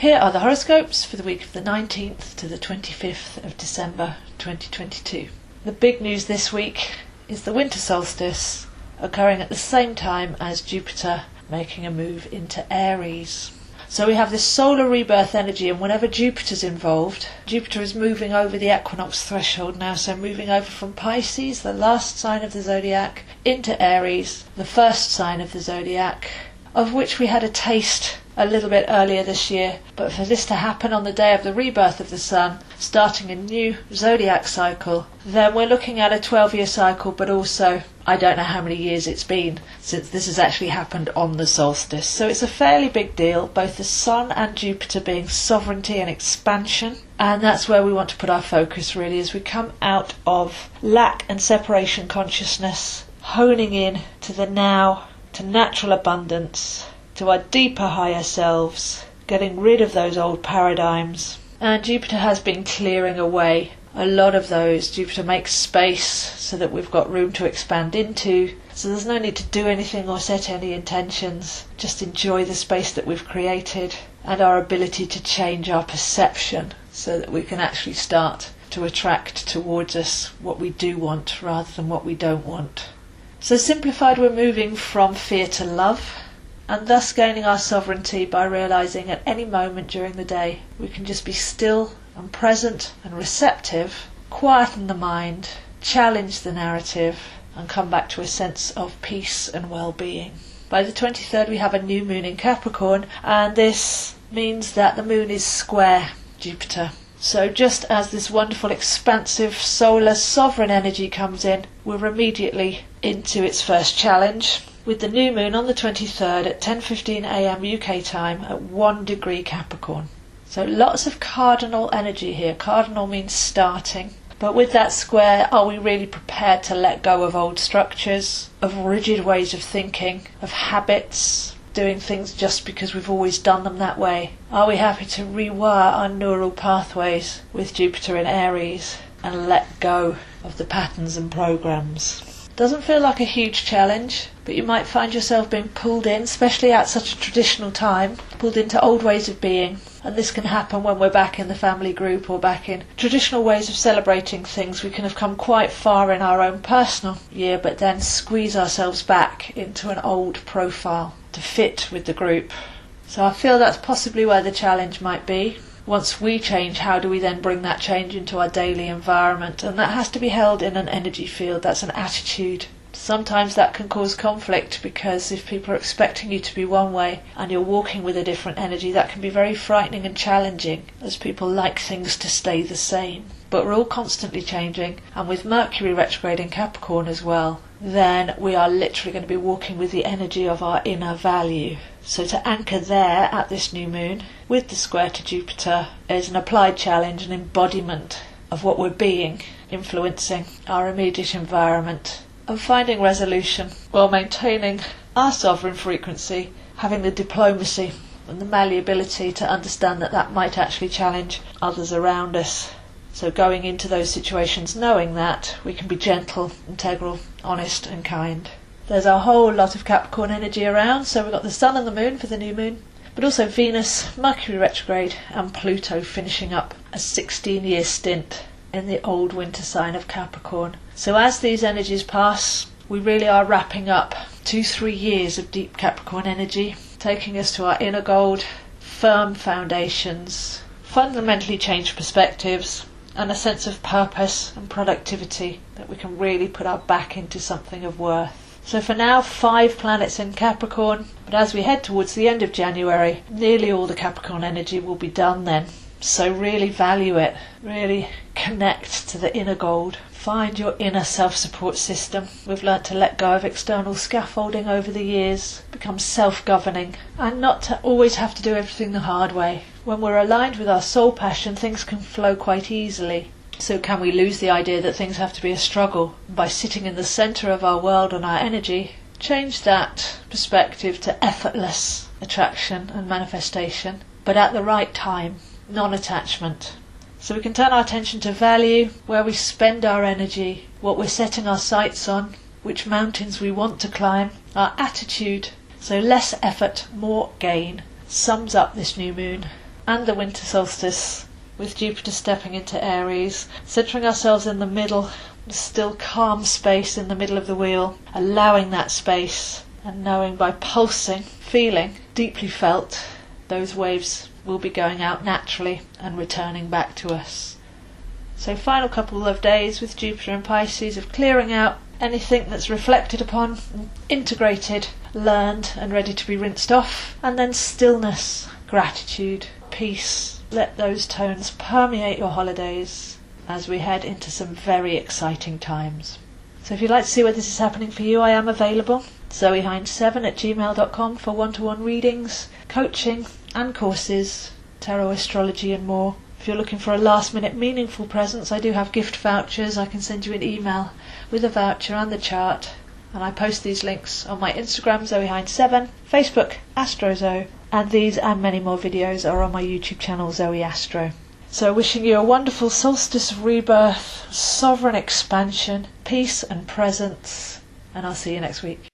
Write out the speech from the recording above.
Here are the horoscopes for the week of the 19th to the 25th of December 2022. The big news this week is the winter solstice occurring at the same time as Jupiter making a move into Aries. So we have this solar rebirth energy, and whenever Jupiter's involved, Jupiter is moving over the equinox threshold now, so moving over from Pisces, the last sign of the zodiac, into Aries, the first sign of the zodiac, of which we had a taste a little bit earlier this year. But for this to happen on the day of the rebirth of the sun, starting a new zodiac cycle, then we're looking at a 12-year cycle, but also I don't know how many years it's been since this has actually happened on the solstice. So it's a fairly big deal, both the sun and Jupiter being sovereignty and expansion, and that's where we want to put our focus really as we come out of lack and separation consciousness, honing in to the now, to natural abundance, to our deeper higher selves, getting rid of those old paradigms. And Jupiter has been clearing away a lot of those. Jupiter makes space so that we've got room to expand into, so there's no need to do anything or set any intentions. Just enjoy the space that we've created and our ability to change our perception so that we can actually start to attract towards us what we do want rather than what we don't want. So simplified, we're moving from fear to love, and thus gaining our sovereignty by realising at any moment during the day we can just be still and present and receptive, quieten the mind, challenge the narrative, and come back to a sense of peace and well-being. By the 23rd we have a new moon in Capricorn, and this means that the moon is square Jupiter. So just as this wonderful expansive solar sovereign energy comes in, we're immediately into its first challenge, with the new moon on the 23rd at 10:15 a.m. UK time at 1 degree Capricorn. So lots of cardinal energy here. Cardinal means starting. But with that square, are we really prepared to let go of old structures, of rigid ways of thinking, of habits, doing things just because we've always done them that way? Are we happy to rewire our neural pathways with Jupiter in Aries and let go of the patterns and programs? Doesn't feel like a huge challenge, but you might find yourself being pulled in, especially at such a traditional time, pulled into old ways of being. And this can happen when we're back in the family group or back in traditional ways of celebrating things. We can have come quite far in our own personal year, but then squeeze ourselves back into an old profile to fit with the group. So I feel that's possibly where the challenge might be. Once we change, how do we then bring that change into our daily environment? And that has to be held in an energy field. That's an attitude. Sometimes that can cause conflict, because if people are expecting you to be one way and you're walking with a different energy, that can be very frightening and challenging, as people like things to stay the same. But we're all constantly changing, and with Mercury retrograde in Capricorn as well, then we are literally going to be walking with the energy of our inner value. So to anchor there at this new moon with the square to Jupiter is an applied challenge, an embodiment of what we're being, influencing our immediate environment and finding resolution while maintaining our sovereign frequency, having the diplomacy and the malleability to understand that that might actually challenge others around us. So going into those situations knowing that we can be gentle, integral, honest and kind. There's a whole lot of Capricorn energy around, so we've got the Sun and the Moon for the new moon, but also Venus, Mercury retrograde and Pluto finishing up a 16-year stint in the old winter sign of Capricorn. So as these energies pass, we really are wrapping up 2-3 years of deep Capricorn energy, taking us to our inner gold, firm foundations, fundamentally changed perspectives, and a sense of purpose and productivity that we can really put our back into something of worth. So for now, 5 planets in Capricorn, but as we head towards the end of January, nearly all the Capricorn energy will be done then. So really value it, really connect to the inner gold. Find your inner self-support system. We've learnt to let go of external scaffolding over the years, become self-governing, and not to always have to do everything the hard way. When we're aligned with our soul passion, things can flow quite easily. So can we lose the idea that things have to be a struggle? By sitting in the centre of our world and our energy, change that perspective to effortless attraction and manifestation, but at the right time, non-attachment. So we can turn our attention to value, where we spend our energy, what we're setting our sights on, which mountains we want to climb, our attitude. So less effort, more gain, sums up this new moon. and the winter solstice, with Jupiter stepping into Aries, centering ourselves in the middle, still calm space in the middle of the wheel, allowing that space and knowing by pulsing, feeling, deeply felt, those waves will be going out naturally and returning back to us. So final couple of days with Jupiter and Pisces of clearing out anything that's reflected upon, integrated, learned and ready to be rinsed off, and then stillness, gratitude, peace. Let those tones permeate your holidays as we head into some very exciting times. So if you'd like to see where this is happening for you, I am available. zoehind7@gmail.com for one-to-one readings, coaching and courses, tarot, astrology and more. If you're looking for a last-minute meaningful presence, I do have gift vouchers. I can send you an email with a voucher and the chart. And I post these links on my Instagram, zoehind7, Facebook, astrozo, and these and many more videos are on my YouTube channel, zoeastro. So wishing you a wonderful solstice of rebirth, sovereign expansion, peace and presence, and I'll see you next week.